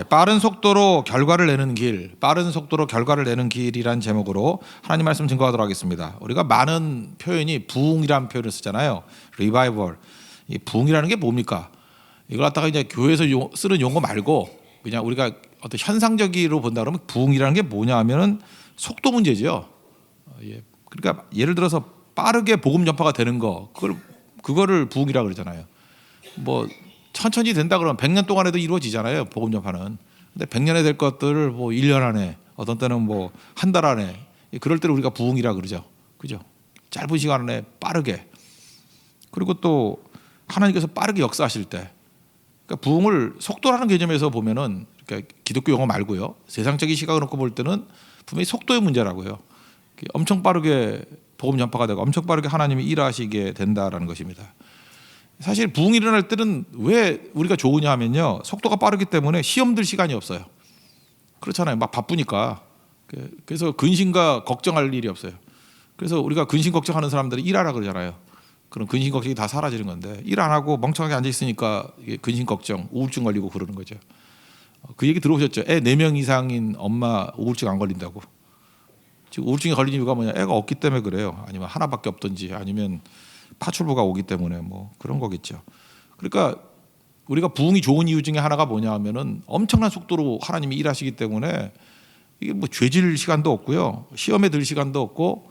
빠른 속도로 결과를 내는 길, 빠른 속도로 결과를 내는 길이란 제목으로 하나님 말씀 증거하도록 하겠습니다. 우리가 많은 표현이 부흥이라는 표현을 쓰잖아요. 리바이벌. 이 부흥이라는 게 뭡니까? 이걸 갖다가 이제 교회에서 쓰는 용어 말고 그냥 우리가 어떤 현상적으로 본다 그러면 부흥이라는 게 뭐냐 하면은 속도 문제죠. 그러니까 예를 들어서 빠르게 복음 전파가 되는 거, 그거를 부흥이라고 그러잖아요. 뭐 천천히 된다 그러면 100년 동안에도 이루어지잖아요. 복음 전파는. 근데 100년에 될 것들을 뭐 1년 안에, 어떤 때는 뭐 한 달 안에, 그럴 때를 우리가 부흥이라 그러죠. 그죠? 짧은 시간 안에 빠르게. 그리고 또 하나님께서 빠르게 역사하실 때, 그러니까 부흥을 속도라는 개념에서 보면은, 그러니까 기독교 용어 말고요, 세상적인 시각을 놓고 볼 때는 분명히 속도의 문제라고요. 엄청 빠르게 복음 전파가 되고 엄청 빠르게 하나님이 일하시게 된다라는 것입니다. 사실 부흥이 일어날 때는 왜 우리가 좋으냐 하면요, 속도가 빠르기 때문에 시험 들 시간이 없어요. 그렇잖아요. 막 바쁘니까. 그래서 근심과 걱정할 일이 없어요. 그래서 우리가 근심 걱정하는 사람들이 일하라 그러잖아요. 그럼 근심 걱정이 다 사라지는 건데, 일 안 하고 멍청하게 앉아 있으니까 근심 걱정, 우울증 걸리고 그러는 거죠. 그 얘기 들어보셨죠? 애 4명 이상인 엄마 우울증 안 걸린다고. 지금 우울증이 걸린 이유가 뭐냐? 애가 없기 때문에 그래요. 아니면 하나밖에 없든지, 아니면 파출부가 오기 때문에 뭐 그런 거겠죠. 그러니까 우리가 부흥이 좋은 이유 중에 하나가 뭐냐 하면은 엄청난 속도로 하나님이 일하시기 때문에 이게 뭐 죄질 시간도 없고요, 시험에 들 시간도 없고,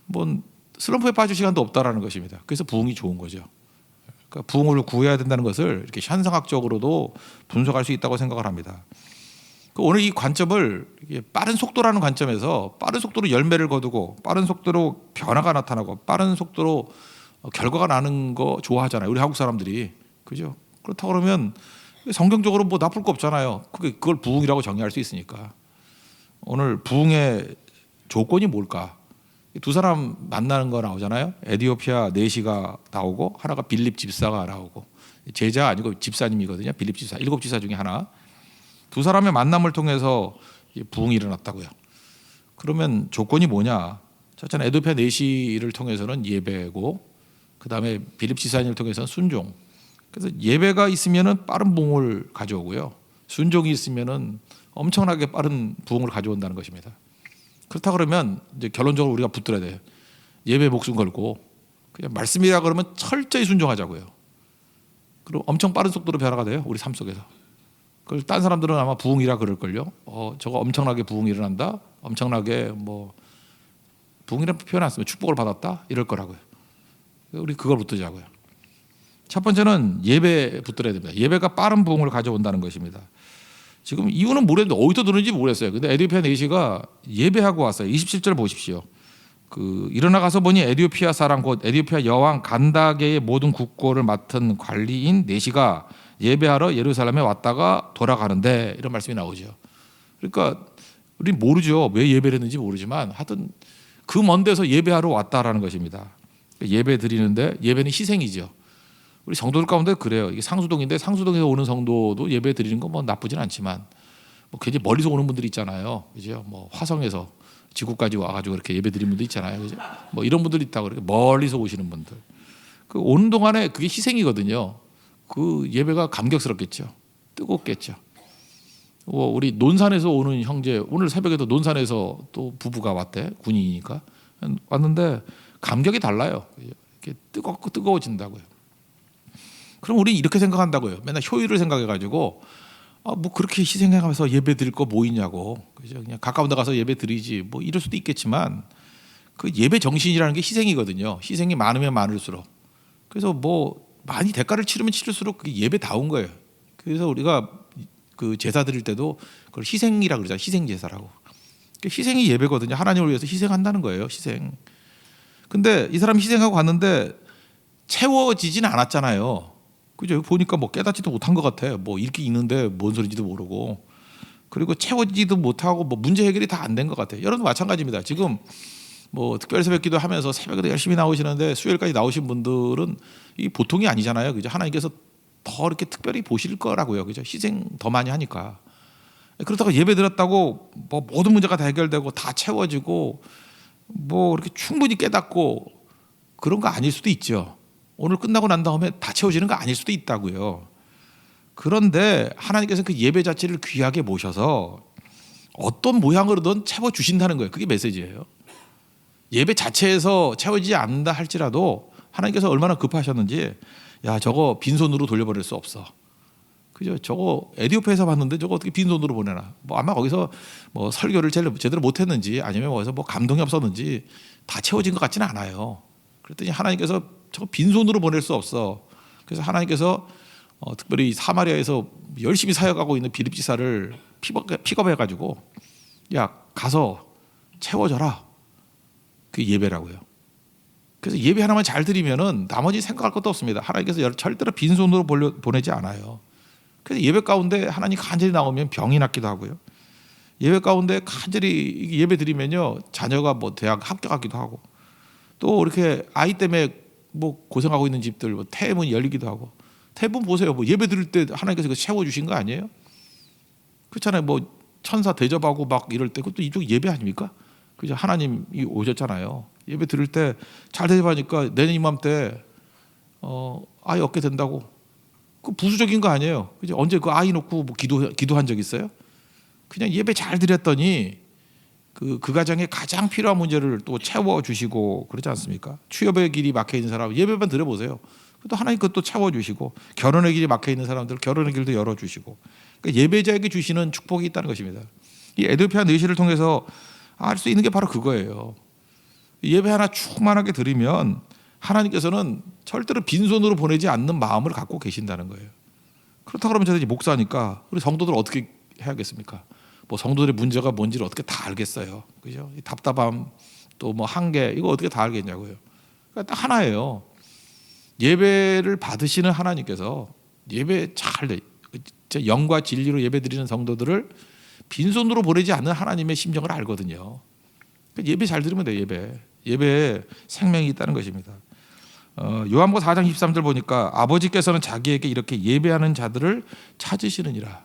뭐 슬럼프에 빠질 시간도 없다라는 것입니다. 그래서 부흥이 좋은 거죠. 그러니까 부흥을 구해야 된다는 것을 이렇게 현상학적으로도 분석할 수 있다고 생각을 합니다. 오늘 이 관점을 빠른 속도라는 관점에서, 빠른 속도로 열매를 거두고 빠른 속도로 변화가 나타나고 빠른 속도로 결과가 나는 거 좋아하잖아요, 우리 한국 사람들이. 그죠? 그렇다고 그러면 성경적으로 뭐 나쁠 거 없잖아요. 그걸 부흥이라고 정의할 수 있으니까. 오늘 부흥의 조건이 뭘까? 두 사람 만나는 거 나오잖아요. 에디오피아 내시가 나오고, 하나가 빌립 집사가 나오고. 제자 아니고 집사님이거든요. 빌립 집사, 7 집사 중에 하나. 두 사람의 만남을 통해서 부흥이 일어났다고요. 그러면 조건이 뭐냐? 첫째는 에디오피아 내시를 통해서는 예배고, 그 다음에 빌립 지사님을 통해서는 순종. 그래서 예배가 있으면은 빠른 부흥을 가져오고요, 순종이 있으면은 엄청나게 빠른 부흥을 가져온다는 것입니다. 그렇다 그러면 이제 결론적으로 우리가 붙들어야 돼요. 예배 목숨 걸고 그냥 말씀이라 그러면 철저히 순종하자고요. 그리고 엄청 빠른 속도로 변화가 돼요, 우리 삶 속에서. 그걸 딴 사람들은 아마 부흥이라 그럴걸요. 저거 엄청나게 부흥이 일어난다, 엄청나게 뭐 부흥이라는 표현 안 쓰면 축복을 받았다 이럴 거라고요. 우리 그걸 붙들자고요. 첫 번째는 예배 붙들어야 됩니다. 예배가 빠른 부흥을 가져온다는 것입니다. 지금 이유는 모르겠는데 어디서 들은지 모르겠어요. 근데 에디오피아 내시가 예배하고 왔어요. 27절 보십시오. 일어나 가서 보니 에디오피아 사람 곧 에디오피아 여왕 간다게의 모든 국고를 맡은 관리인 내시가 예배하러 예루살렘에 왔다가 돌아가는데, 이런 말씀이 나오죠. 그러니까 우리 모르죠, 왜 예배를 했는지 모르지만 하여튼 그 먼 데서 예배하러 왔다라는 것입니다. 예배 드리는데, 예배는 희생이죠. 우리 성도들 가운데 그래요. 이게 상수동인데 상수동에서 오는 성도도 예배 드리는 건 뭐 나쁘진 않지만, 뭐 굉장히 멀리서 오는 분들이 있잖아요. 그죠? 뭐 화성에서 지구까지 와가지고 이렇게 예배 드리는 분도 있잖아요. 그죠? 뭐 이런 분들이 있다고, 그렇게 멀리서 오시는 분들. 그 오는 동안에 그게 희생이거든요. 그 예배가 감격스럽겠죠. 뜨겁겠죠. 우리 논산에서 오는 형제, 오늘 새벽에도 논산에서 또 부부가 왔대. 군인이니까 왔는데 감격이 달라요. 이렇게 뜨거워진다고요. 그럼 우리 이렇게 생각한다고요. 맨날 효율을 생각해가지고 뭐 그렇게 희생해가면서 예배 드릴 거 뭐 있냐고. 그죠? 그냥 가까운 데 가서 예배 드리지 뭐 이럴 수도 있겠지만, 그 예배 정신이라는 게 희생이거든요. 희생이 많으면 많을수록. 그래서 뭐 많이 대가를 치르면 치를수록 그게 예배다운 거예요. 그래서 우리가 그 제사 드릴 때도 그걸 희생이라 그러잖아요. 희생 제사라고. 희생이 예배거든요. 하나님을 위해서 희생한다는 거예요. 희생. 근데 이 사람이 희생하고 갔는데 채워지진 않았잖아요. 그죠? 보니까 뭐 깨닫지도 못한 것 같아. 뭐 읽기 읽는데 뭔 소리인지도 모르고, 그리고 채워지지도 못하고 뭐 문제 해결이 다 안 된 것 같아요. 여러분 마찬가지입니다. 지금 뭐 특별 새벽기도 하면서 새벽에도 열심히 나오시는데 수요일까지 나오신 분들은 이게 보통이 아니잖아요. 그죠? 하나님께서 더 이렇게 특별히 보실 거라고요. 그죠? 희생 더 많이 하니까. 그렇다고 예배 드렸다고 뭐 모든 문제가 다 해결되고 다 채워지고 뭐 이렇게 충분히 깨닫고 그런 거 아닐 수도 있죠. 오늘 끝나고 난 다음에 다 채워지는 거 아닐 수도 있다고요. 그런데 하나님께서 그 예배 자체를 귀하게 모셔서 어떤 모양으로든 채워 주신다는 거예요. 그게 메시지예요. 예배 자체에서 채워지지 않는다 할지라도 하나님께서 얼마나 급하셨는지, 야 저거 빈손으로 돌려보낼 수 없어. 그죠? 저거 에디오피아에서 봤는데 저거 어떻게 빈손으로 보내나? 뭐 아마 거기서 뭐 설교를 제대로 못했는지 아니면 거기서 뭐 감동이 없었는지 다 채워진 것 같지는 않아요. 그랬더니 하나님께서 저거 빈손으로 보낼 수 없어. 그래서 하나님께서 특별히 사마리아에서 열심히 사역하고 있는 빌립 지사를 픽업해가지고 야 가서 채워줘라. 그 예배라고요. 그래서 예배 하나만 잘 드리면은 나머지 생각할 것도 없습니다. 하나님께서 절대로 빈손으로 보내지 않아요. 그래서 예배 가운데 하나님 간절히 나오면 병이 낫기도 하고요. 예배 가운데 간절히 예배 드리면요 자녀가 뭐 대학 합격하기도 하고, 또 이렇게 아이 때문에 뭐 고생하고 있는 집들 뭐 태문이 열리기도 하고. 태문 보세요. 뭐 예배 드릴 때 하나님께서 채워 주신 거 아니에요? 그렇잖아요. 뭐 천사 대접하고 막 이럴 때 그것도 이쪽 예배 아닙니까? 그죠? 하나님이 오셨잖아요. 예배 드릴 때 잘 대접하니까 내년 이맘때 아이 얻게 된다고. 그 부수적인 거 아니에요. 그죠? 언제 그 아이 놓고 뭐 기도한 적 있어요? 그냥 예배 잘 드렸더니 그 가정에 가장 필요한 문제를 또 채워 주시고 그러지 않습니까? 취업의 길이 막혀 있는 사람 예배만 드려보세요. 또 하나님 그것도 채워 주시고, 결혼의 길이 막혀 있는 사람들 결혼의 길도 열어 주시고, 그러니까 예배자에게 주시는 축복이 있다는 것입니다. 이 에디오피아 내시를 통해서 알 수 있는 게 바로 그거예요. 예배 하나 충만하게 드리면 하나님께서는 절대로 빈손으로 보내지 않는 마음을 갖고 계신다는 거예요. 그렇다 그러면 저는 이제 목사니까 우리 성도들 어떻게 해야겠습니까? 뭐 성도들의 문제가 뭔지를 어떻게 다 알겠어요. 그죠? 이 답답함 또 뭐 한계 이거 어떻게 다 알겠냐고요. 그러니까 딱 하나예요. 예배를 받으시는 하나님께서 예배 잘 영과 진리로 예배 드리는 성도들을 빈손으로 보내지 않는 하나님의 심정을 알거든요. 그러니까 예배 잘 드리면 돼요. 예배에 생명이 있다는 것입니다. 요한복음 4장 13절 보니까 아버지께서는 자기에게 이렇게 예배하는 자들을 찾으시느니라.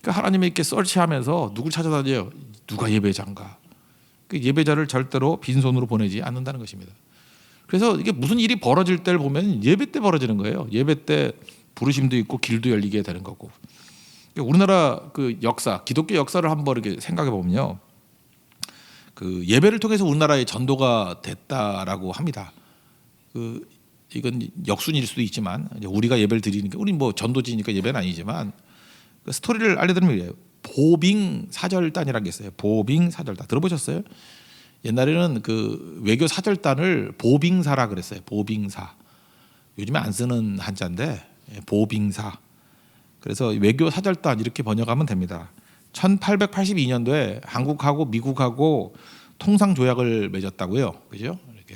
그러니까 하나님이 이렇게 서치하면서 누굴 찾아다녀요? 누가 예배자인가? 그 예배자를 절대로 빈손으로 보내지 않는다는 것입니다. 그래서 이게 무슨 일이 벌어질 때를 보면 예배 때 벌어지는 거예요. 예배 때 부르심도 있고 길도 열리게 되는 거고. 우리나라 그 역사, 기독교 역사를 한번 이렇게 생각해 보면요, 그 예배를 통해서 우리나라의 전도가 됐다라고 합니다. 그 이건 역순일 수도 있지만 우리가 예배를 드리니까 우리 뭐 전도지니까 예배는 아니지만 그 스토리를 알려드리면 보빙 사절단이라는 게 있어요. 보빙 사절단 들어보셨어요? 옛날에는 그 외교 사절단을 보빙사라 그랬어요. 보빙사. 요즘에 안 쓰는 한자인데 보빙사. 그래서 외교 사절단 이렇게 번역하면 됩니다. 1882년도에 한국하고 미국하고 통상 조약을 맺었다고요. 그죠? 이렇게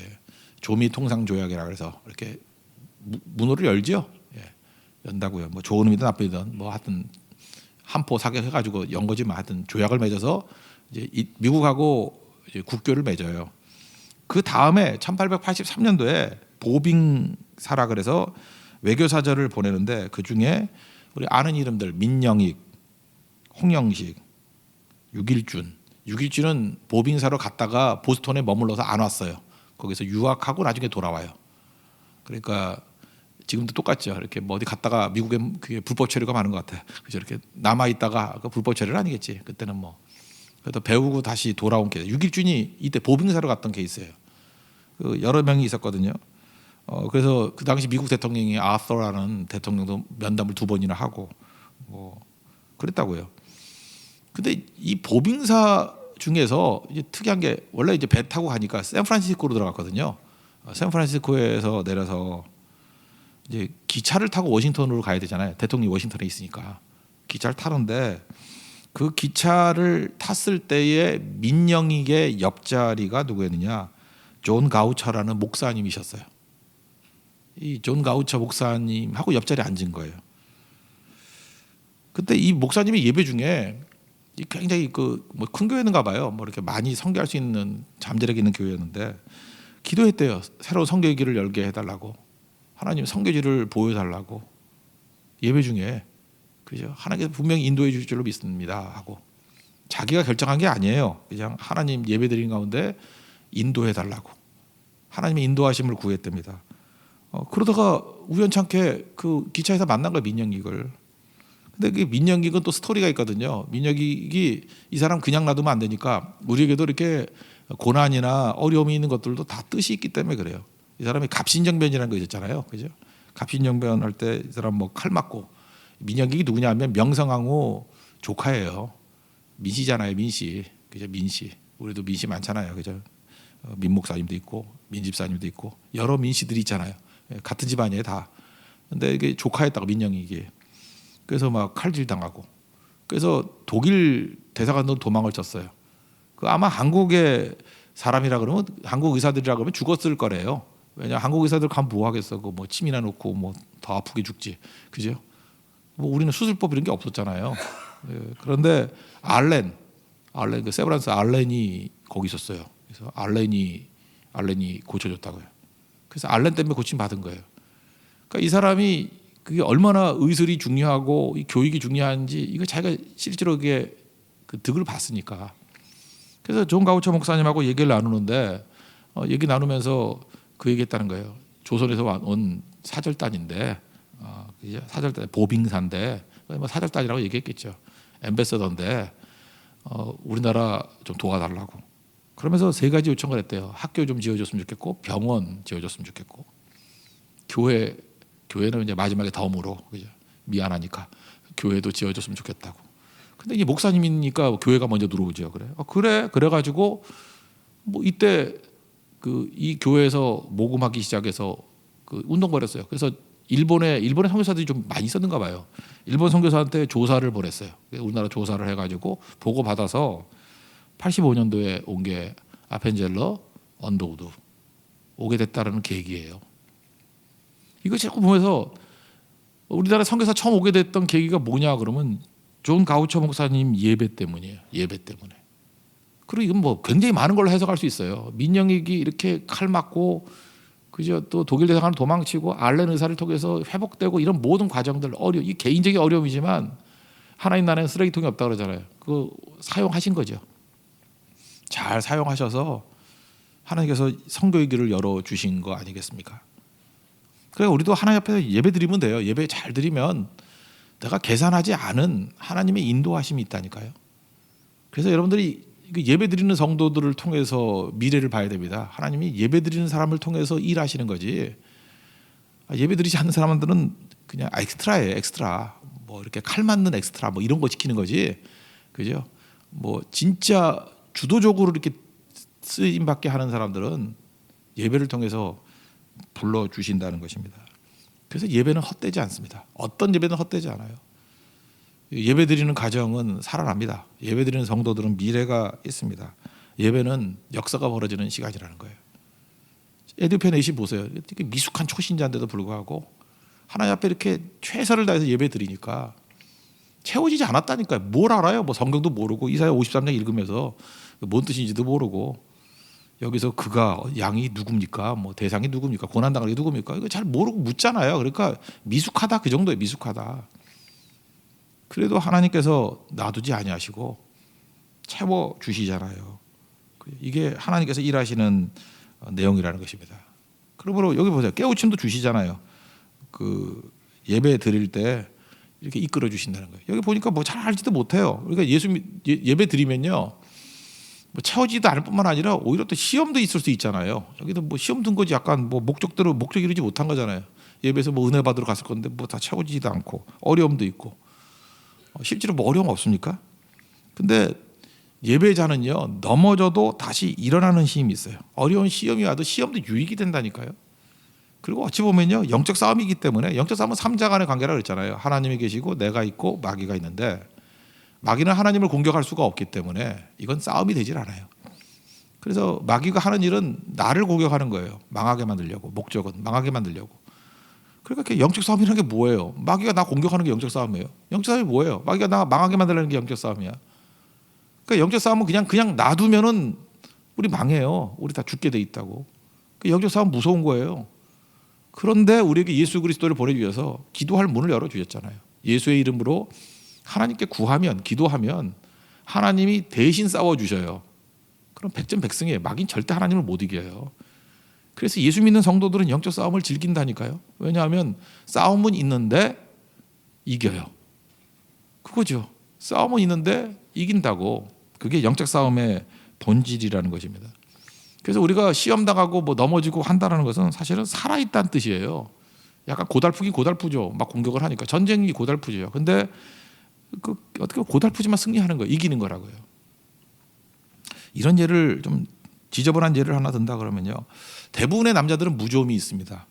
조미 통상 조약이라 그래서 이렇게 문호를 열죠. 예. 연다고요. 뭐 좋은 의미든 나쁜 의미든 뭐 하여튼 한포 사격해가지고 연 거지만 하여튼 조약을 맺어서 이제 미국하고 이제 국교를 맺어요. 그 다음에 1883년도에 보빙사라 그래서 외교사절을 보내는데 그 중에 우리 아는 이름들 민영익, 홍영식, 육일준은 보빙사로 갔다가 보스턴에 머물러서 안 왔어요. 거기서 유학하고 나중에 돌아와요. 그러니까 지금도 똑같죠. 이렇게 뭐 어디 갔다가 미국에 그게 불법 체류가 많은 것 같아. 그죠? 이렇게 남아 있다가 그 불법 체류는 아니겠지. 그때는 뭐 그래도 배우고 다시 돌아온 케이스. 육일준이 이때 보빙사로 갔던 케이스예요. 그 여러 명이 있었거든요. 그래서 그 당시 미국 대통령이 아서라는 대통령도 면담을 2번이나 하고 뭐 그랬다고요. 근데 이 보빙사 중에서 이제 특이한 게 원래 이제 배 타고 가니까 샌프란시스코로 들어갔거든요. 샌프란시스코에서 내려서 이제 기차를 타고 워싱턴으로 가야 되잖아요. 대통령이 워싱턴에 있으니까 기차를 타는데 그 기차를 탔을 때의 민영익의 옆자리가 누구였느냐? 존 가우처라는 목사님이셨어요. 이 존 가우처 목사님하고 옆자리에 앉은 거예요. 그때 이 목사님의 예배 중에 굉장히 그 뭐 큰 교회인가 봐요. 뭐 이렇게 많이 선교할 수 있는 잠재력 있는 교회였는데 기도했대요. 새로운 선교기를 열게 해달라고. 하나님 선교지를 보여달라고. 예배 중에 그죠? 하나님께서 분명히 인도해 주실 줄로 믿습니다 하고 자기가 결정한 게 아니에요. 그냥 하나님 예배드린 가운데 인도해 달라고 하나님의 인도하심을 구했답니다. 그러다가 우연찮게 그 기차에서 만난 거예요. 민영익을. 근데 그 민영기는 또 스토리가 있거든요. 민영기 이 사람 그냥 놔두면 안 되니까 우리에게도 이렇게 고난이나 어려움이 있는 것들도 다 뜻이 있기 때문에 그래요. 이 사람이 갑신정변이라는 거 있었잖아요. 그죠? 갑신정변 할 때 이 사람 뭐 칼 맞고 민영기 누구냐면 명성황후 조카예요. 민씨잖아요. 민씨. 그죠? 민씨. 우리도 민씨 많잖아요. 그죠? 민목사님도 있고 민집사님도 있고 여러 민씨들이 있잖아요. 같은 집안이에요 다. 근데 이게 조카였다고 민영이 이게. 그래서 막 칼질 당하고. 그래서 독일 대사관으로 도망을 쳤어요. 그 아마 한국의 사람이라 그러면 한국 의사들이라 그러면 죽었을 거래요. 왜냐 한국 의사들 가면 뭐 하겠어. 그 뭐 침이나 놓고 뭐 더 아프게 죽지. 그죠? 뭐 우리는 수술법 이런 게 없었잖아요. 그런데 알렌 그 세브란스 알렌이 거기 있었어요. 그래서 알렌이 고쳐줬다고요. 그래서 알렌 때문에 고침 받은 거예요. 그러니까 이 사람이 그게 얼마나 의술이 중요하고 이 교육이 중요한지 이거 자기가 실제로 그게 그 득을 봤으니까. 그래서 존 가우처 목사님하고 얘기를 나누는데 얘기 나누면서 그 얘기했다는 거예요. 조선에서 온 사절단인데 사절단 보빙사인데 뭐 사절단이라고 얘기했겠죠. 엠베서더인데 우리나라 좀 도와달라고. 그러면서 세 가지 요청을 했대요. 학교 좀 지어줬으면 좋겠고 병원 지어줬으면 좋겠고 교회는 이제 마지막에 덤으로 그죠? 미안하니까 교회도 지어줬으면 좋겠다고. 근데 이게 목사님이니까 교회가 먼저 들어오죠. 그래가지고 뭐 이때 이 교회에서 모금하기 시작해서 그 운동 벌였어요. 그래서 일본의 선교사들이 좀 많이 있었는가 봐요. 일본 선교사한테 조사를 보냈어요. 우리나라 조사를 해가지고 보고 받아서 85년도에 온 게 아펜젤러 언더우드 오게 됐다는 계기예요. 이거 자꾸 보면서 우리나라 선교사 처음 오게 됐던 계기가 뭐냐 그러면 존 가우처 목사님 예배 때문이에요. 예배 때문에. 그리고 이건 뭐 굉장히 많은 걸로 해석할 수 있어요. 민영익이 이렇게 칼 맞고 그죠? 또 독일 대사관을 도망치고 알렌 의사를 통해서 회복되고 이런 모든 과정들 이 개인적인 어려움이지만 하나님 나라에 쓰레기통이 없다 그러잖아요. 그거 사용하신 거죠. 잘 사용하셔서 하나님께서 선교의 길을 열어 주신 거 아니겠습니까? 그래 우리도 하나님 앞에서 예배 드리면 돼요. 예배 잘 드리면 내가 계산하지 않은 하나님의 인도하심이 있다니까요. 그래서 여러분들이 예배 드리는 성도들을 통해서 미래를 봐야 됩니다. 하나님이 예배 드리는 사람을 통해서 일하시는 거지. 예배 드리지 않는 사람들은 그냥 엑스트라예요. 엑스트라. 뭐 이렇게 칼 맞는 엑스트라 뭐 이런 거 지키는 거지. 그죠? 뭐 진짜 주도적으로 이렇게 쓰임 받게 하는 사람들은 예배를 통해서 불러 주신다는 것입니다. 그래서 예배는 헛되지 않습니다. 어떤 예배는 헛되지 않아요. 예배 드리는 가정은 살아납니다. 예배 드리는 성도들은 미래가 있습니다. 예배는 역사가 벌어지는 시간이라는 거예요. 에디오피아 내시 보세요. 이렇게 미숙한 초신자인데도 불구하고 하나님 앞에 이렇게 최선을 다해서 예배 드리니까 채워지지 않았다니까요. 뭘 알아요? 뭐 성경도 모르고 이사야 53장 읽으면서 뭔 뜻인지도 모르고 여기서 그가 양이 누굽니까? 뭐 대상이 누굽니까? 고난당할 게 누굽니까? 이거 잘 모르고 묻잖아요. 그러니까 미숙하다 그 정도에 미숙하다. 그래도 하나님께서 놔두지 아니하시고 채워 주시잖아요. 이게 하나님께서 일하시는 내용이라는 것입니다. 그러므로 여기 보세요. 깨우침도 주시잖아요. 그 예배 드릴 때 이렇게 이끌어 주신다는 거예요. 여기 보니까 뭐 잘 알지도 못해요. 그러니까 예배 드리면요, 뭐 채워지지도 않을 뿐만 아니라 오히려 또 시험도 있을 수 있잖아요. 여기도 뭐 시험 든 거지 약간 뭐 목적 이루지 못한 거잖아요. 예배에서 뭐 은혜 받으러 갔을 건데 뭐 다 채워지지도 않고 어려움도 있고. 실제로 뭐 어려움 없습니까? 근데 예배자는요 넘어져도 다시 일어나는 힘이 있어요. 어려운 시험이 와도 시험도 유익이 된다니까요. 그리고 어찌 보면요 영적 싸움이기 때문에 영적 싸움은 삼자 간의 관계라 그랬잖아요. 하나님이 계시고 내가 있고 마귀가 있는데 마귀는 하나님을 공격할 수가 없기 때문에 이건 싸움이 되질 않아요. 그래서 마귀가 하는 일은 나를 공격하는 거예요. 망하게 만들려고. 목적은 망하게 만들려고. 그러니까 영적 싸움이라는 게 뭐예요? 마귀가 나 공격하는 게 영적 싸움이에요. 영적 싸움이 뭐예요? 마귀가 나 망하게 만들려는 게 영적 싸움이야. 그러니까 영적 싸움은 그냥 놔두면은 우리 망해요. 우리 다 죽게 돼 있다고. 그 영적 싸움 무서운 거예요. 그런데 우리에게 예수 그리스도를 보내주셔서 기도할 문을 열어주셨잖아요. 예수의 이름으로 하나님께 구하면 기도하면 하나님이 대신 싸워주셔요. 그럼 백전백승이에요. 마귀는 절대 하나님을 못 이겨요. 그래서 예수 믿는 성도들은 영적 싸움을 즐긴다니까요. 왜냐하면 싸움은 있는데 이겨요. 그거죠. 싸움은 있는데 이긴다고. 그게 영적 싸움의 본질이라는 것입니다. 그래서 우리가 시험 당하고 뭐 넘어지고 한다는 것은 사실은 살아있다는 뜻이에요. 약간 고달프긴 고달프죠. 막 공격을 하니까 전쟁이 고달프죠. 근데 그 어떻게 고달프지만 승리하는 거예요. 이기는 거라고요. 이런 예를 좀 지저분한 예를 하나 든다 그러면요. 대부분의 남자들은 무좀이 있습니다.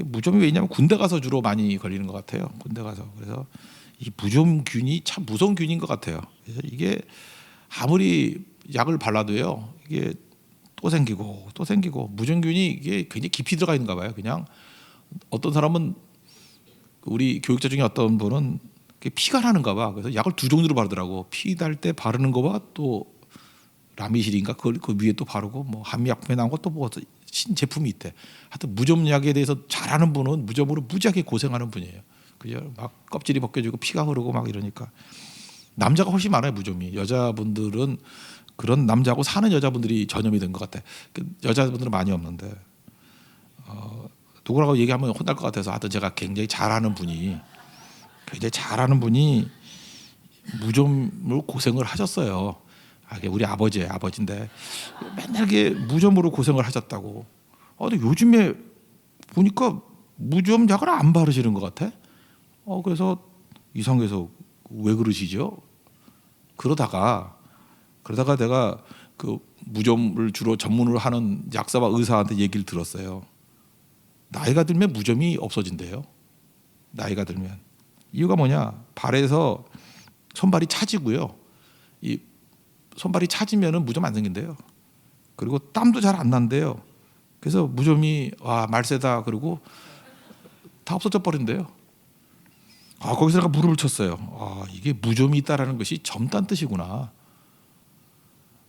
무좀이 왜냐하면 군대 가서 주로 많이 걸리는 것 같아요. 군대 가서. 그래서 이 무좀균이 참 무서운 균인 것 같아요. 그래서 이게 아무리 약을 발라도요. 이게 또 생기고 또 생기고 무좀균이 이게 굉장히 깊이 들어가 있는가 봐요. 그냥 어떤 사람은 우리 교육자 중에 어떤 분은 피가 나는가 봐. 그래서 약을 두 종류로 바르더라고. 피 날 때 바르는 거와 또 라미실인가 그 위에 또 바르고 뭐 한미약품에 나온 것도 뭐 신제품이 있대. 하여튼 무좀약에 대해서 잘하는 분은 무좀으로 무지하게 고생하는 분이에요. 그죠? 막 껍질이 벗겨지고 피가 흐르고 막 이러니까 남자가 훨씬 많아요. 무좀이. 여자분들은 그런 남자하고 사는 여자분들이 전염이 된 것 같아. 여자분들은 많이 없는데 누구라고 얘기하면 혼날 것 같아서 하여튼 제가 굉장히 잘하는 분이 무좀으로 고생을 하셨어요. 우리 아버지인데 맨날 이게 무좀으로 고생을 하셨다고. 근데 요즘에 보니까 무좀 약을 안 바르시는 것 같아. 그래서 이상해서 왜 그러시죠? 그러다가 내가 그 무좀을 주로 전문으로 하는 약사와 의사한테 얘기를 들었어요. 나이가 들면 무좀이 없어진대요. 나이가 들면. 이유가 뭐냐? 발에서 손발이 차지고요. 이 손발이 차지면은 무좀 안 생긴대요. 그리고 땀도 잘 안 난대요. 그래서 무좀이 말세다 그러고 다 없어져 버린대요. 거기서 내가 무릎을 쳤어요. 이게 무좀이 있다라는 것이 젊다는 뜻이구나.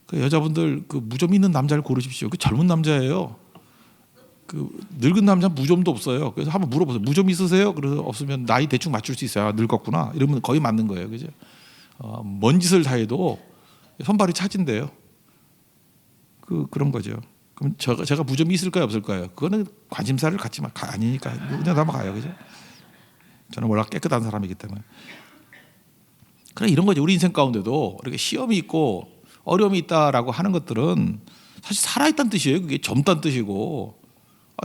그 여자분들 그 무좀 있는 남자를 고르십시오. 그 젊은 남자예요. 그 늙은 남자 무좀도 없어요. 그래서 한번 물어보세요. 무좀 있으세요? 그래서 없으면 나이 대충 맞출 수 있어요. 늙었구나. 이러면 거의 맞는 거예요. 그죠? 뭔 짓을 다 해도 손발이 차진대요. 그런 거죠. 그럼 제가 무좀이 있을까요, 없을까요? 그거는 관심사를 갖지만 아니니까 그냥 넘어가요, 그죠? 저는 워낙 깨끗한 사람이기 때문에. 그래 이런 거죠. 우리 인생 가운데도 이렇게 시험이 있고 어려움이 있다라고 하는 것들은 사실 살아있다는 뜻이에요. 그게 젊다는 뜻이고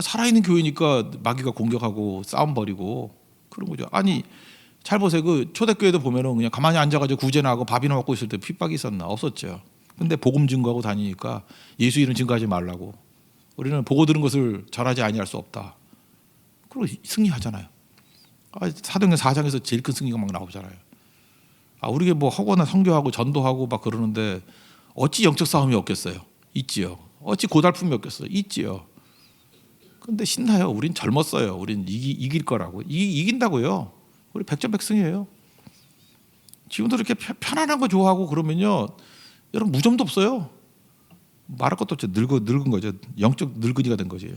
살아있는 교회니까 마귀가 공격하고 싸움 벌이고 그런 거죠. 아니 잘 보세요. 그 초대교회도 보면은 그냥 가만히 앉아가지고 구제나 하고 밥이나 먹고 있을 때 핍박이 있었나? 없었죠. 근데 복음 증거하고 다니니까 예수 이름 증거하지 말라고. 우리는 보고 들은 것을 전하지 아니할 수 없다. 그리고 승리하잖아요. 사도행전 4장에서 제일 큰 승리가 막 나오잖아요. 우리가 뭐 하거나 선교하고 전도하고 막 그러는데 어찌 영적 싸움이 없겠어요? 있지요. 어찌 고달픔이 없겠어요? 있지요. 근데 신나요. 우린 젊었어요. 우린 이길 거라고. 이긴다고요. 우리 백전백승이에요. 지금도 이렇게 편안한 거 좋아하고 그러면요, 여러분 무좀도 없어요. 말할 것도 없죠. 늙은 거죠. 영적 늙은이가 된 거지.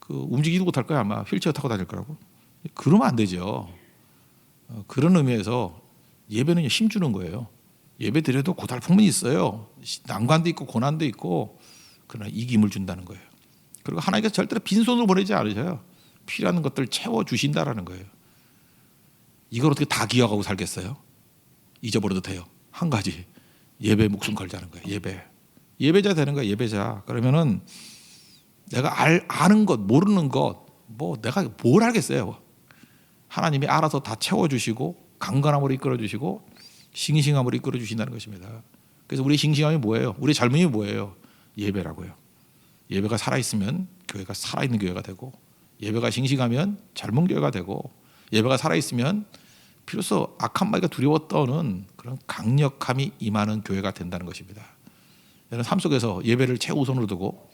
움직이도 못할 거야 아마. 휠체어 타고 다닐 거라고. 그러면 안 되죠. 그런 의미에서 예배는 힘 주는 거예요. 예배 드려도 고달픔은 있어요. 난관도 있고 고난도 있고 그러나 이김을 준다는 거예요. 그리고 하나님께서 절대로 빈손으로 보내지 않으셔요. 필요한 것들을 채워 주신다라는 거예요. 이걸 어떻게 다 기억하고 살겠어요? 잊어버려도 돼요. 한 가지 예배 목숨 걸자는 거예요. 예배자 되는 거예요. 예배자. 그러면은 내가 아는 것 모르는 것 뭐 내가 뭘 알겠어요. 하나님이 알아서 다 채워주시고 강건함으로 이끌어주시고 싱싱함으로 이끌어주신다는 것입니다. 그래서 우리의 싱싱함이 뭐예요? 우리의 젊음이 뭐예요? 예배라고요. 예배가 살아있으면 교회가 살아있는 교회가 되고, 예배가 싱싱하면 젊은 교회가 되고, 예배가 살아있으면 비로소 악한 마귀가 두려워 떠는 그런 강력함이 임하는 교회가 된다는 것입니다. 여러분 삶 속에서 예배를 최우선으로 두고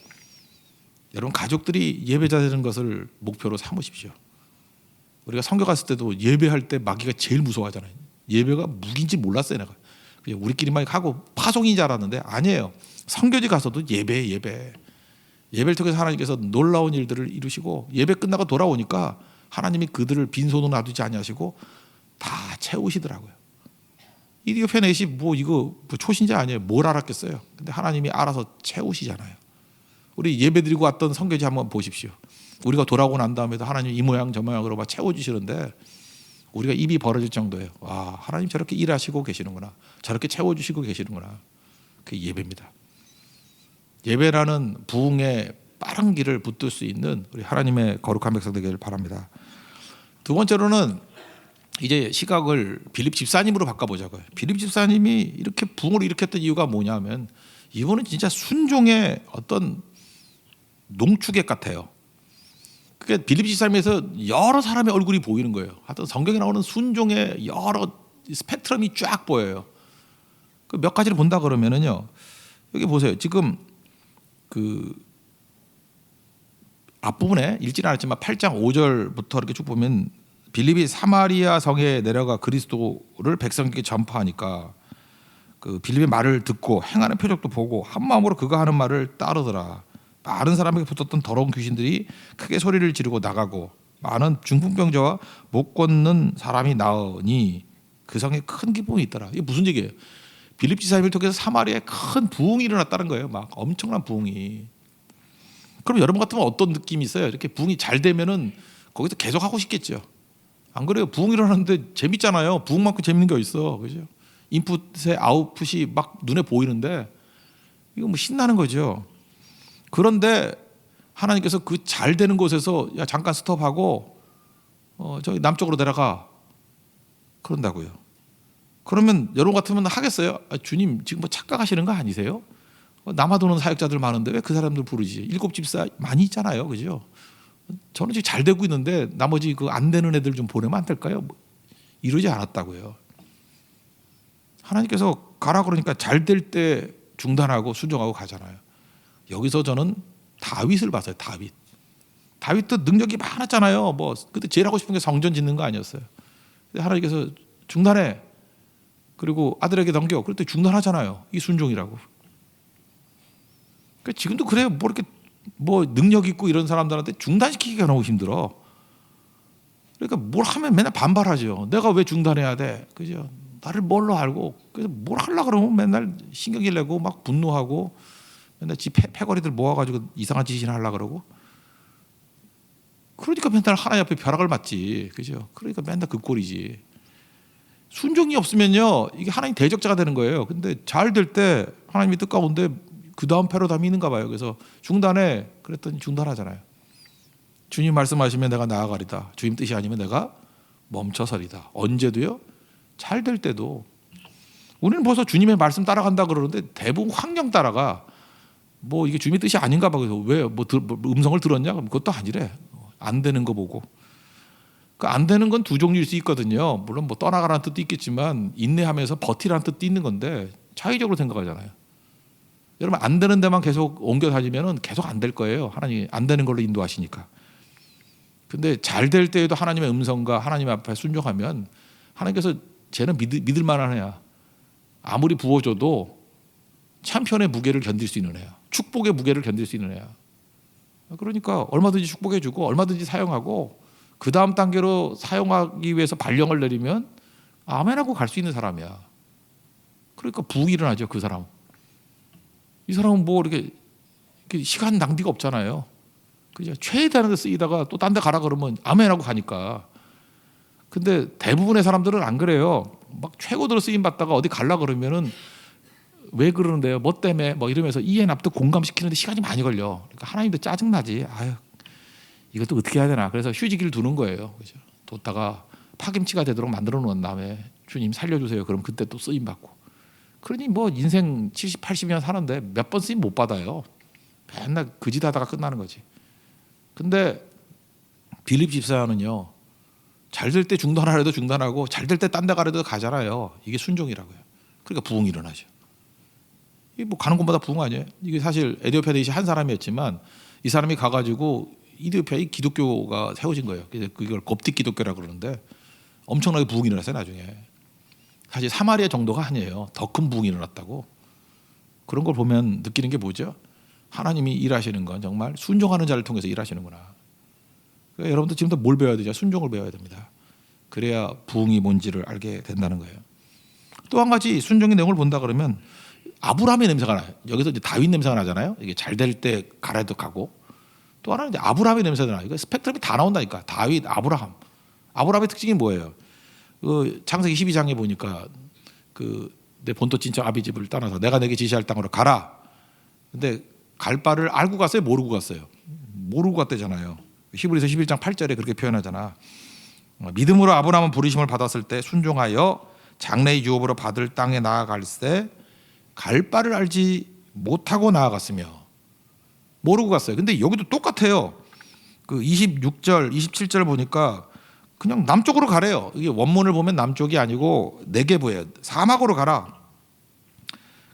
여러분 가족들이 예배자 되는 것을 목표로 삼으십시오. 우리가 선교 갔을 때도 예배할 때 마귀가 제일 무서워하잖아요. 예배가 무기인지 몰랐어요. 내가 그냥 우리끼리만 하고 파송인 줄 알았는데 아니에요. 선교지 가서도 예배를 통해서 하나님께서 놀라운 일들을 이루시고, 예배 끝나고 돌아오니까 하나님이 그들을 빈손으로 놔두지 아니하시고 다 채우시더라고요. 이 옆에 넷이 이거 초신자 아니에요. 뭘 알았겠어요. 근데 하나님이 알아서 채우시잖아요. 우리 예배 드리고 왔던 선교지 한번 보십시오. 우리가 돌아오고 난 다음에도 하나님 이 모양 저 모양으로 막 채워주시는데 우리가 입이 벌어질 정도예요. 와, 하나님 저렇게 일하시고 계시는구나. 저렇게 채워주시고 계시는구나. 그게 예배입니다. 예배라는 부흥의 빠른 길을 붙들 수 있는 우리 하나님의 거룩한 백성 되기를 바랍니다. 두 번째로는 이제 시각을 빌립 집사님으로 바꿔보자고요. 빌립 집사님이 이렇게 부흥을 일으켰던 이유가 뭐냐면 이분은 진짜 순종의 어떤 농축액 같아요. 그게 빌립 집사님에서 여러 사람의 얼굴이 보이는 거예요. 하여튼 성경에 나오는 순종의 여러 스펙트럼이 쫙 보여요. 그 몇 가지를 본다 그러면은요. 여기 보세요. 지금 그 앞부분에 읽지는 않았지만 8장 5절부터 이렇게 쭉 보면 빌립이 사마리아 성에 내려가 그리스도를 백성에게 전파하니까 그 빌립의 말을 듣고 행하는 표적도 보고 한 마음으로 그가 하는 말을 따르더라. 많은 사람에게 붙었던 더러운 귀신들이 크게 소리를 지르고 나가고 많은 중풍병자와 못 걷는 사람이 나으니 그 성에 큰 기쁨이 있더라. 이게 무슨 얘기예요? 빌립 지사님을 통해서 사마리아에 큰 부흥이 일어났다는 거예요. 막 엄청난 부흥이. 그럼 여러분 같으면 어떤 느낌이 있어요? 이렇게 부흥이 잘 되면은 거기서 계속 하고 싶겠죠. 안 그래요? 부흥이 일어났는데 재밌잖아요. 부흥만큼 재밌는 게 어딨어, 그죠? 인풋의 아웃풋이 막 눈에 보이는데 이거 뭐 신나는 거죠. 그런데 하나님께서 그 잘 되는 곳에서 야 잠깐 스톱하고 저기 남쪽으로 내려가 그런다고요. 그러면 여러분 같으면 하겠어요? 아, 주님 지금 뭐 착각하시는 거 아니세요? 남아도는 사역자들 많은데 왜 그 사람들 부르지? 7 집사 많이 있잖아요, 그죠? 저는 지금 잘 되고 있는데 나머지 그 안 되는 애들 좀 보내면 안 될까요? 뭐 이러지 않았다고요. 하나님께서 가라 그러니까 잘 될 때 중단하고 순종하고 가잖아요. 여기서 저는 다윗을 봤어요. 다윗도 능력이 많았잖아요. 뭐 그때 제일 하고 싶은 게 성전 짓는 거 아니었어요. 하나님께서 중단해. 그리고 아들에게 넘겨. 그럴 때 중단하잖아요. 이 순종이라고. 그러니까 지금도 그래요. 뭐 이렇게 뭐 능력 있고 이런 사람들한테 중단시키기가 너무 힘들어. 그러니까 뭘 하면 맨날 반발하죠. 내가 왜 중단해야 돼? 그죠? 나를 뭘로 알고. 그래서 뭘 하려고 그러면 맨날 신경이 내고 막 분노하고 맨날 지 패거리들 모아가지고 이상한 짓이나 하려고 그러고. 그러니까 맨날 하나님 앞에 벼락을 맞지. 그죠? 그러니까 맨날 그 꼴이지. 순종이 없으면요. 이게 하나님 대적자가 되는 거예요. 근데 잘 될 때 하나님이 뜻 가운데 그 다음 패러다임이 있는가 봐요. 그래서 중단해. 그랬더니 중단하잖아요. 주님 말씀하시면 내가 나아가리다. 주님 뜻이 아니면 내가 멈춰서리다. 언제도요? 잘 될 때도. 우리는 벌써 주님의 말씀 따라간다 그러는데 대부분 환경 따라가. 뭐 이게 주님의 뜻이 아닌가 봐. 그래서 왜 뭐 음성을 들었냐? 그럼 그것도 아니래. 안 되는 거 보고. 그 안 되는 건 두 종류일 수 있거든요. 물론 뭐 떠나가라는 뜻도 있겠지만 인내하면서 버티라는 뜻도 있는 건데 차이적으로 생각하잖아요. 여러분 안 되는 데만 계속 옮겨 다니면은 계속 안 될 거예요. 하나님이 안 되는 걸로 인도하시니까. 근데 잘 될 때에도 하나님의 음성과 하나님 앞에 순종하면 하나님께서 쟤는 믿을 만한 애야. 아무리 부어줘도 참편의 무게를 견딜 수 있는 애야. 축복의 무게를 견딜 수 있는 애야. 그러니까 얼마든지 축복해주고 얼마든지 사용하고 그 다음 단계로 사용하기 위해서 발령을 내리면 아멘하고 갈 수 있는 사람이야. 그러니까 부흥이 일어나죠. 그 사람. 이 사람은 뭐 이렇게 시간 낭비가 없잖아요. 그죠? 최대한 데 쓰이다가 또 딴 데 가라 그러면 아멘하고 가니까. 근데 대부분의 사람들은 안 그래요. 막 최고대로 쓰임 받다가 어디 갈라 그러면은 왜 그러는데요? 뭐 때문에? 뭐 이러면서 이해 납득 공감시키는데 시간이 많이 걸려. 그러니까 하나님도 짜증나지. 아유, 이것도 어떻게 해야 되나. 그래서 휴지기를 두는 거예요. 그죠? 뒀다가 파김치가 되도록 만들어 놓은 다음에 주님 살려주세요. 그럼 그때 또 쓰임 받고. 그러니 뭐 인생 70, 80년 사는데 몇 번 쓰임 못 받아요. 맨날 그짓 하다가 끝나는 거지. 근데 빌립 집사는요. 잘 될 때 중단하려도 중단하고 잘 될 때 딴 데 가려도 가잖아요. 이게 순종이라고요. 그러니까 부흥이 일어나죠. 이게 뭐 가는 곳마다 부흥 아니에요? 이게 사실 에디오피아 대신 한 사람이었지만 이 사람이 가가지고 이디오피아의 기독교가 세워진 거예요. 그래서 그걸 koptic 기독교라고 그러는데 엄청나게 부흥이 일어났어요. 나중에. 사실 사마리아 정도가 아니에요. 더 큰 부흥이 일어났다고. 그런 걸 보면 느끼는 게 뭐죠? 하나님이 일하시는 건 정말 순종하는 자를 통해서 일하시는구나. 그러니까 여러분도 지금부터 뭘 배워야 되죠? 순종을 배워야 됩니다. 그래야 부흥이 뭔지를 알게 된다는 거예요. 또 한 가지 순종의 내용을 본다 그러면 아브라함의 냄새가 나요. 여기서 이제 다윗 냄새가 나잖아요. 이게 잘 될 때 가라도 가고. 또 하나는 이제 아브라함의 냄새가 나요. 이거 스펙트럼이 다 나온다니까. 다윗, 아브라함. 아브라함의 특징이 뭐예요? 그 창세기 12장에 보니까 그 내 본토 친척 아비집을 떠나서 내가 내게 지시할 땅으로 가라. 근데 갈 바를 알고 갔어요, 모르고 갔어요? 모르고 갔대잖아요. 히브리서 11장 8절에 그렇게 표현하잖아. 믿음으로 아브라함은 부르심을 받았을 때 순종하여 장래의 유업으로 받을 땅에 나아갈새 갈 바를 알지 못하고 나아갔으며. 모르고 갔어요. 근데 여기도 똑같아요. 그 26절, 27절 보니까 그냥 남쪽으로 가래요. 이게 원문을 보면 남쪽이 아니고 네게브예요. 사막으로 가라.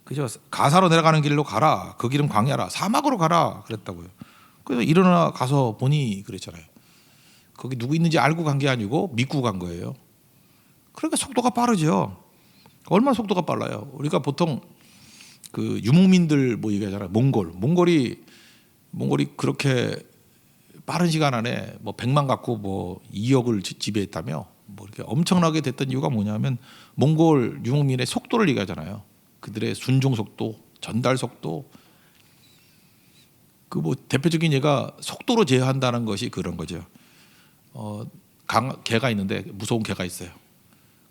그죠? 가사로 내려가는 길로 가라. 그 길은 광야라. 사막으로 가라. 그랬다고요. 그래서 일어나 가서 보니 그랬잖아요. 거기 누구 있는지 알고 간 게 아니고 믿고 간 거예요. 그러니까 속도가 빠르죠. 얼마나 속도가 빨라요. 우리가 보통 그 유목민들 뭐 얘기하잖아요. 몽골이 그렇게 빠른 시간 안에 뭐 100만 갖고 뭐 2억을 지배했다며 뭐 이렇게 엄청나게 됐던 이유가 뭐냐면 몽골 유목민의 속도를 얘기하잖아요. 그들의 순종 속도, 전달 속도. 그 뭐 대표적인 예가 속도로 제어한다는 것이 그런 거죠. 개가 있는데 무서운 개가 있어요.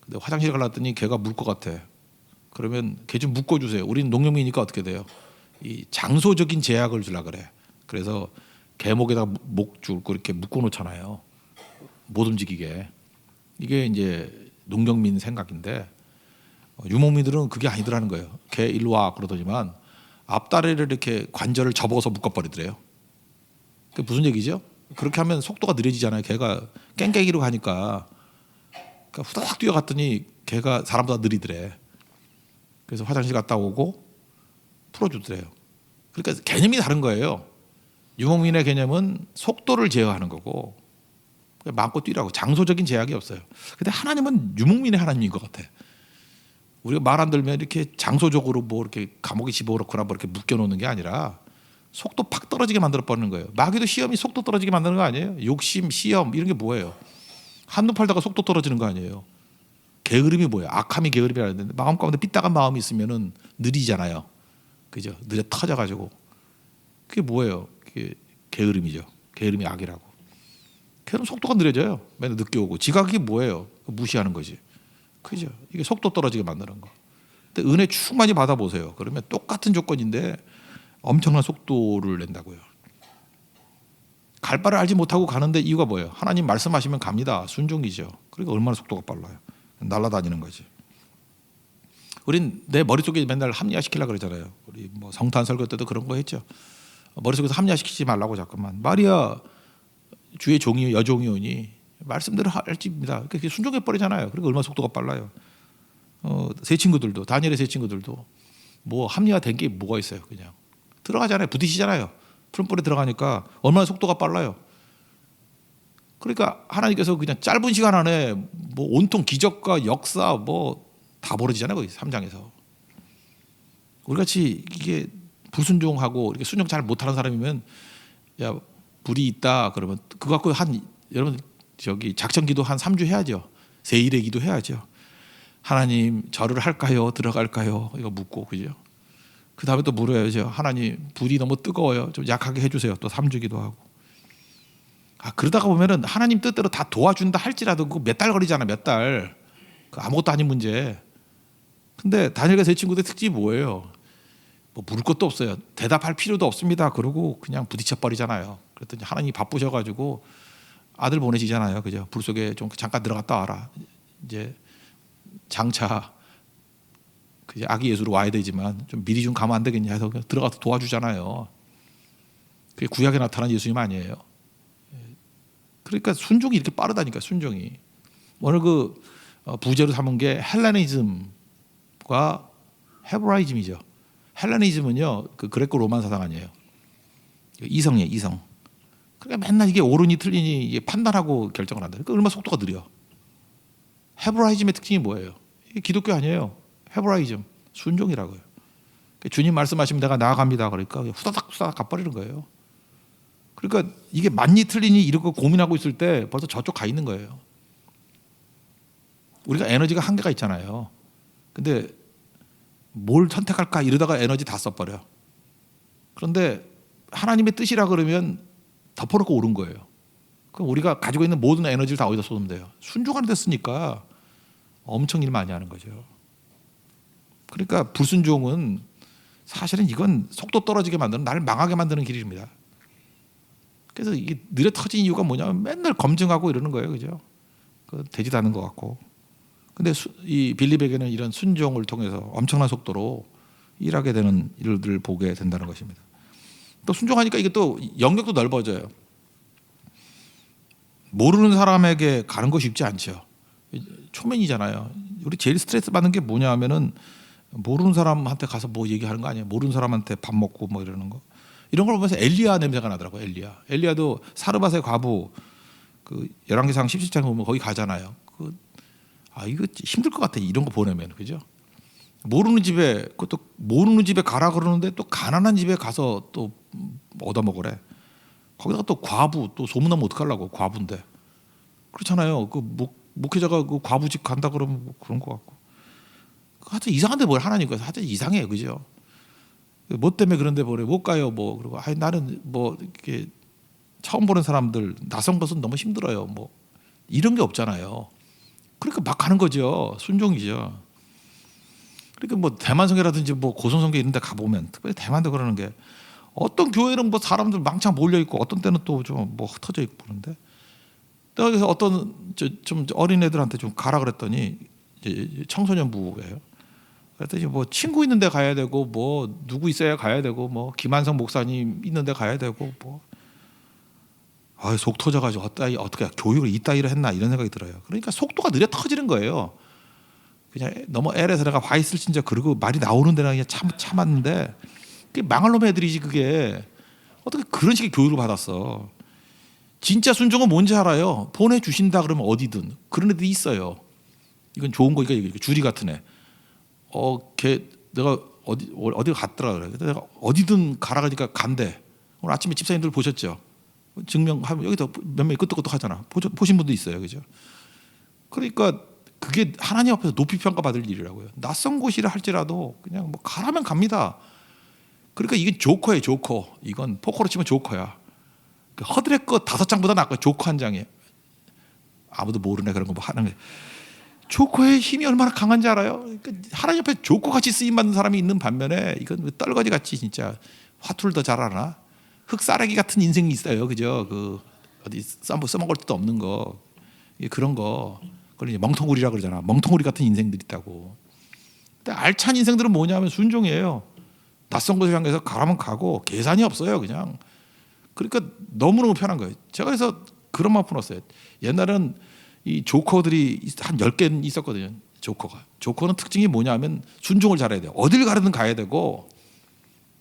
근데 화장실 가려더니 개가 물 것 같아. 그러면 개 좀 묶어주세요. 우리는 농민이니까 어떻게 돼요? 이 장소적인 제약을 주려 그래. 그래서 개목에다 목 줄고 이렇게 묶어 놓잖아요. 못 움직이게. 이게 이제 농경민 생각인데 유목민들은 그게 아니더라는 거예요. 개 일로 와 그러더니만 앞다리를 이렇게 관절을 접어서 묶어버리더래요. 그게 무슨 얘기죠? 그렇게 하면 속도가 느려지잖아요. 개가 깽깽이로 가니까 그러니까 후다닥 뛰어갔더니 개가 사람보다 느리더래. 그래서 화장실 갔다 오고 풀어주더래요. 그러니까 개념이 다른 거예요. 유목민의 개념은 속도를 제어하는 거고 마음껏 뛰라고 장소적인 제약이 없어요. 근데 하나님은 유목민의 하나님인 것 같아. 우리가 말 안 들면 이렇게 장소적으로 뭐 이렇게 감옥에 집어넣거나 뭐 이렇게 묶여놓는 게 아니라 속도 팍 떨어지게 만들어 버리는 거예요. 마귀도 시험이 속도 떨어지게 만드는 거 아니에요? 욕심, 시험 이런 게 뭐예요? 한눈 팔다가 속도 떨어지는 거 아니에요? 게으름이 뭐예요? 악함이 게으름이라는데 마음 가운데 삐딱한 마음이 있으면은 느리잖아요. 그죠? 느려 터져가지고 그게 뭐예요? 그게 게으름이죠. 게으름이 악이라고. 게으름 속도가 느려져요. 맨날 늦게 오고 지각이 뭐예요? 무시하는 거지. 그죠? 이게 속도 떨어지게 만드는 거. 근데 은혜 충만히 받아보세요. 그러면 똑같은 조건인데 엄청난 속도를 낸다고요. 갈 바를 알지 못하고 가는데 이유가 뭐예요? 하나님 말씀하시면 갑니다. 순종이죠. 그러니까 얼마나 속도가 빨라요. 날아다니는 거지. 우린 내 머릿속에 맨날 합리화시키려고 그러잖아요. 우리 뭐 성탄 설교 때도 그런 거 했죠. 머릿속에서 합리화시키지 말라고 자꾸만. 마리아 주의 종이 여종이오니 말씀대로 할지입니다. 그렇게 순종해 버리잖아요. 그리고 얼마나 속도가 빨라요. 세 친구들도 다니엘의 세 친구들도 뭐 합리화된 게 뭐가 있어요. 그냥 들어가잖아요. 부딪히잖아요. 푸른불에 들어가니까 얼마나 속도가 빨라요. 그러니까 하나님께서 그냥 짧은 시간 안에 뭐 온통 기적과 역사 뭐 다 벌어지잖아요. 거기 3장에서. 우리같이 이게 불순종하고 이렇게 순종 잘 못하는 사람이면 야 불이 있다 그러면 그거 갖고 여러분 저기 작전기도 한 3주 해야죠. 세일의 기도 해야죠. 하나님 절을 할까요? 들어갈까요? 이거 묻고 그죠? 그 다음에 또 물어야죠. 하나님 불이 너무 뜨거워요. 좀 약하게 해주세요. 또 3주 기도하고. 그러다가 보면은 하나님 뜻대로 다 도와준다 할지라도 그 몇 달 걸리잖아. 몇 달. 그 아무것도 아닌 문제. 근데 다니엘과 세 친구들 특징이 뭐예요? 뭐 물을 것도 없어요. 대답할 필요도 없습니다. 그러고 그냥 부딪혀 버리잖아요. 그랬더니 하나님이 바쁘셔가지고 아들 보내시잖아요. 그죠? 불 속에 좀 잠깐 들어갔다 와라. 이제 장차 그 아기 예수로 와야 되지만 좀 미리 좀 가면 안 되겠냐 해서 들어가서 도와주잖아요. 그게 구약에 나타난 예수님 아니에요. 그러니까 순종이 이렇게 빠르다니까 순종이. 오늘 그 부제로 삼은 게 헬레니즘과 헤브라이즘이죠. 헬레니즘은요 그 그레코 로만 사상 아니에요. 이성이에요, 이성. 그러니까 맨날 이게 옳으니 틀리니 이게 판단하고 결정을 한다. 그러니까 얼마나 속도가 느려. 헤브라이즘의 특징이 뭐예요? 이게 기독교 아니에요. 헤브라이즘 순종이라고요. 주님 말씀하시면 내가 나아갑니다. 그러니까 후다닥 후다닥 가버리는 거예요. 그러니까 이게 맞니 틀리니 이러고 고민하고 있을 때 벌써 저쪽 가 있는 거예요. 우리가 에너지가 한계가 있잖아요. 근데 뭘 선택할까 이러다가 에너지 다 써버려. 그런데 하나님의 뜻이라 그러면 덮어놓고 오른 거예요. 그럼 우리가 가지고 있는 모든 에너지를 다 어디다 쏟으면 돼요? 순종하는 데 쓰니까 엄청 일 많이 하는 거죠. 그러니까 불순종은 사실은 이건 속도 떨어지게 만드는, 나를 망하게 만드는 길입니다. 그래서 이게 느려 터진 이유가 뭐냐면 맨날 검증하고 이러는 거예요, 그죠? 되지도 않는 것 같고. 근데 이 빌립에게는 이런 순종을 통해서 엄청난 속도로 일하게 되는 일들을 보게 된다는 것입니다. 또 순종하니까 이게 또 영역도 넓어져요. 모르는 사람에게 가는 거 쉽지 않죠. 초면이잖아요. 우리 제일 스트레스 받는 게 뭐냐 하면은 모르는 사람한테 가서 뭐 얘기하는 거 아니에요. 모르는 사람한테 밥 먹고 뭐 이러는 거. 이런 걸 보면서 엘리야 냄새가 나더라고요. 엘리야도 사르밧의 과부 그 열왕기상 17장에 보면 거기 가잖아요. 이거 힘들 것 같아. 이런 거 보내면, 그죠? 모르는 집에, 그것도 모르는 집에 가라 그러는데 또 가난한 집에 가서 또 얻어 먹으래. 거기다가 또 과부, 또 소문나면 어떡하려고, 과부인데. 그렇잖아요. 목회자가 그 과부 집 간다 그러면 뭐 그런 것 같고. 하여튼 이상한데 뭘 하나니까 하여튼 이상해요, 그죠? 뭐 때문에 그런데 뭐래 못 가요, 뭐. 그리고 나는 뭐 이렇게 처음 보는 사람들, 낯선 것은 너무 힘들어요, 뭐 이런 게 없잖아요. 그러니까 막 가는 거죠. 순종이죠. 그러니까 뭐 대만성회라든지 뭐 고성성교 이런 데 가보면, 특별히 대만도 그러는 게, 어떤 교회는 뭐 사람들 망창 몰려 있고 어떤 때는 또 좀 뭐 흩어져 있고 그런데, 그래서 어떤 좀 어린 애들한테 좀 가라 그랬더니 이제 청소년부예요. 그랬더니 뭐 친구 있는 데 가야 되고, 뭐 누구 있어야 가야 되고, 뭐 김한성 목사님 있는 데 가야 되고, 뭐 속 터져가지고 어떻게 교육을 이따위로 했나 이런 생각이 들어요. 그러니까 속도가 느려 터지는 거예요. 그냥 너무 애래서 내가 화 있을 진짜 그러고 말이 나오는 데나 그냥 참았는데, 그게 망할 놈의 애들이지. 그게 어떻게 그런 식의 교육을 받았어. 진짜 순종은 뭔지 알아요. 보내주신다 그러면 어디든. 그런 애들이 있어요. 이건 좋은 거. 이거 주리 같은 애. 걔 내가 어디 갔더라 그래. 내가 어디든 가라 그러니까 간대. 오늘 아침에 집사님들 보셨죠? 증명하면 여기다 몇 명이 끄떡끄떡 하잖아. 보신 분도 있어요, 그죠? 그러니까 그게 하나님 앞에서 높이 평가받을 일이라고요. 낯선 곳이라 할지라도 그냥 뭐 가라면 갑니다. 그러니까 이게 조커예요, 조커. 이건 포커로 치면 조커야. 허드렛 거 5장보다 낫고 조커 1장이에요. 아무도 모르네 그런 거 뭐 하는 게. 조커의 힘이 얼마나 강한지 알아요? 그러니까 하나님 앞에 조커 같이 쓰임 받는 사람이 있는 반면에, 이건 떨거지 같이 진짜 화투를 더 잘하나? 흙사라기 같은 인생이 있어요, 그죠? 어디 써먹을 데도 없는 거, 그런 거. 그걸 이제 멍텅구리라 그러잖아. 멍텅구리 같은 인생들이 있다고. 근데 알찬 인생들은 뭐냐면 순종이에요. 낯선 곳을 향해서 가라면 가고 계산이 없어요, 그냥. 그러니까 너무너무 편한 거예요. 제가 그래서 그런 마음 풀었어요. 옛날에는 이 조커들이 한 10개는 있었거든요. 조커는 특징이 뭐냐면 순종을 잘해야 돼요. 어딜 가든 가야 되고,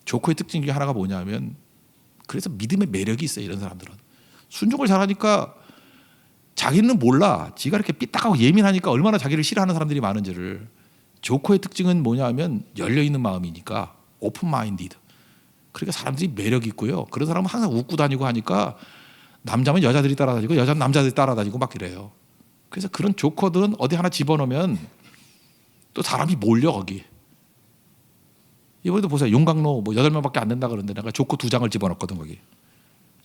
조커의 특징 중에 하나가 뭐냐면, 그래서 믿음의 매력이 있어요. 이런 사람들은 순종을 잘하니까 자기는 몰라. 지가 이렇게 삐딱하고 예민하니까 얼마나 자기를 싫어하는 사람들이 많은지를. 조커의 특징은 뭐냐면 열려있는 마음이니까, 오픈 마인디드. 그러니까 사람들이 매력이 있고요. 그런 사람은 항상 웃고 다니고 하니까 남자면 여자들이 따라다니고 여자는 남자들이 따라다니고 막 이래요. 그래서 그런 조커들은 어디 하나 집어넣으면 또 사람이 몰려 거기. 이번에도 보세요. 용광로 뭐 8명밖에 안 된다 그러는데 내가 조커 2장을 집어넣었거든. 거기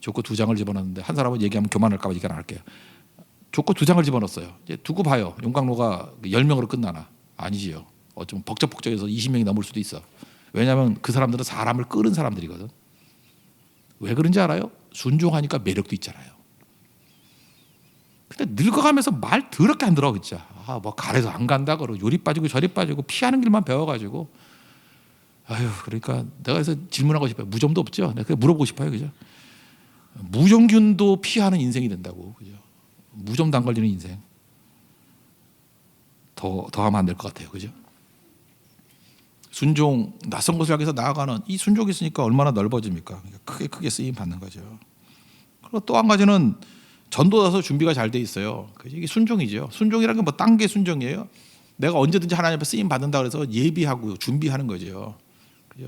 조커 2장을 집어넣었는데, 한 사람은 얘기하면 교만할까 봐 얘기 안 할게요. 조커 2장을 집어넣었어요. 이제 두고 봐요. 용광로가 10명으로 끝나나. 아니지요. 좀 벅적벅적해서 20명이 넘을 수도 있어. 왜냐하면 그 사람들은 사람을 끌은 사람들이거든. 왜 그런지 알아요? 순종하니까 매력도 있잖아요. 근데 늙어가면서 말 더럽게 안 들어, 진짜. 뭐 가래서 안 간다 그러고 요리 빠지고 저리 빠지고 피하는 길만 배워가지고. 그러니까 내가 그래서 질문하고 싶어요. 무좀도 없죠? 내가 물어보고 싶어요, 그죠? 무좀균도 피하는 인생이 된다고, 그죠? 무좀도 안 걸리는 인생. 더 하면 안 될 것 같아요, 그죠? 순종, 낯선 곳을 향해서 나아가는 이 순종이 있으니까 얼마나 넓어집니까? 그러니까 크게 쓰임 받는 거죠. 그리고 또 한 가지는 전도자서 준비가 잘 돼 있어요. 이게 순종이죠. 순종이라는 게 뭐 딴 게 순종이에요. 내가 언제든지 하나님 앞에 쓰임 받는다 그래서 예비하고 준비하는 거죠.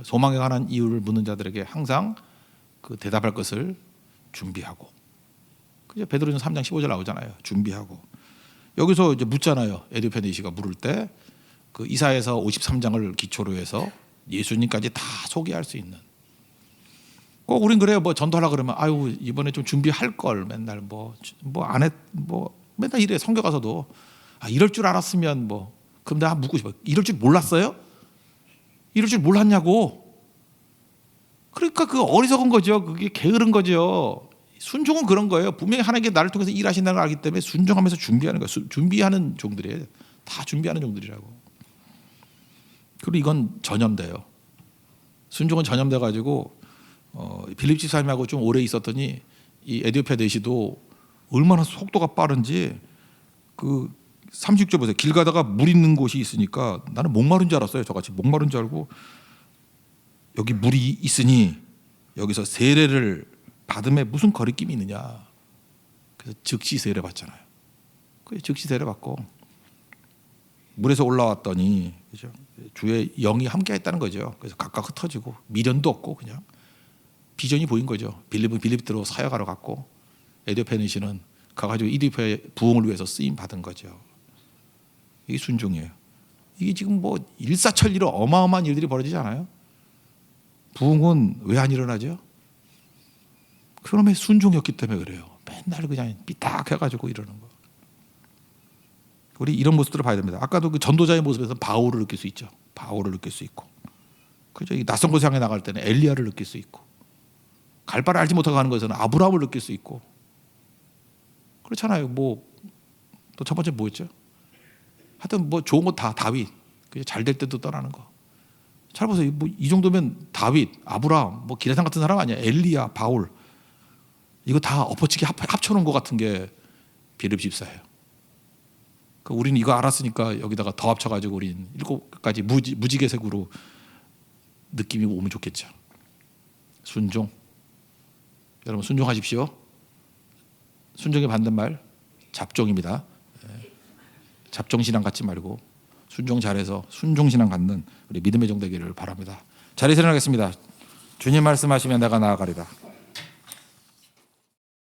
소망에 관한 이유를 묻는 자들에게 항상 그 대답할 것을 준비하고. 그죠? 베드로전서 3장 15절 나오잖아요. 준비하고. 여기서 이제 묻잖아요. 에디오페네시가 물을 때, 그 이사야서 53장을 기초로 해서 예수님까지 다 소개할 수 있는. 꼭 우린 그래요. 뭐 전도하려 그러면 이번에 좀 준비할 걸, 맨날 뭐 안 했, 뭐 맨날 이래. 성교 가서도 이럴 줄 알았으면 뭐 그럼 내가 묻고 싶어. 이럴 줄 몰랐어요? 이럴 줄 몰랐냐고. 그러니까 그 어리석은 거죠. 그게 게으른 거죠. 순종은 그런 거예요. 분명히 하나님께 나를 통해서 일하신다는 걸 알기 때문에 순종하면서 준비하는 거예요. 준비하는 종들이에요. 다 준비하는 종들이라고. 그리고 이건 전염돼요. 순종은 전염돼 가지고 빌립 집사님하고 좀 오래 있었더니 이 에디오피아 내시도 얼마나 속도가 빠른지 그 36절 보세요. 길 가다가 물 있는 곳이 있으니까 나는 목마른 줄 알았어요. 저같이 목마른 줄 알고 여기 물이 있으니 여기서 세례를 받음에 무슨 거리낌이 있느냐. 그래서 즉시 세례 받잖아요. 그 즉시 세례 받고 물에서 올라왔더니 그죠? 주의 영이 함께했다는 거죠. 그래서 각각 흩어지고 미련도 없고 그냥 비전이 보인 거죠. 빌립은 빌립대로 사역하러 갔고 에디오피아 내시는 가가지고 이디오피아의 부흥을 위해서 쓰임 받은 거죠. 이게 순종이에요. 이게 지금 뭐 일사천리로 어마어마한 일들이 벌어지지 않아요? 부흥은 왜 안 일어나죠? 그놈의 순종이었기 때문에 그래요. 맨날 그냥 삐딱해가지고 이러는 거. 우리 이런 모습들을 봐야 됩니다. 아까도 그 전도자의 모습에서 바울을 느낄 수 있죠. 바울을 느낄 수 있고, 그죠? 낯선 곳에 향해 나갈 때는 엘리야를 느낄 수 있고, 갈 바를 알지 못하고 가는 것에서는 아브라함을 느낄 수 있고, 그렇잖아요. 뭐 또 첫 번째 뭐였죠? 하여튼 뭐 좋은 거 다 다윗, 잘 될 때도 떠나는 거. 잘 보세요. 뭐 이 정도면 다윗, 아브라함, 뭐 기레상 같은 사람 아니야? 엘리야, 바울. 이거 다 엎어치기 합쳐놓은 것 같은 게 빌립 집사예요. 우리는 이거 알았으니까 여기다가 더 합쳐가지고 우린 7가지 무지개색으로 느낌이 오면 좋겠죠. 순종. 여러분 순종하십시오. 순종의 반대말 잡종입니다. 잡종신앙 갖지 말고 순종 잘해서 순종신앙 갖는 우리 믿음의 종 되기를 바랍니다. 자리에 일어나겠습니다. 주님 말씀하시면 내가 나아가리라.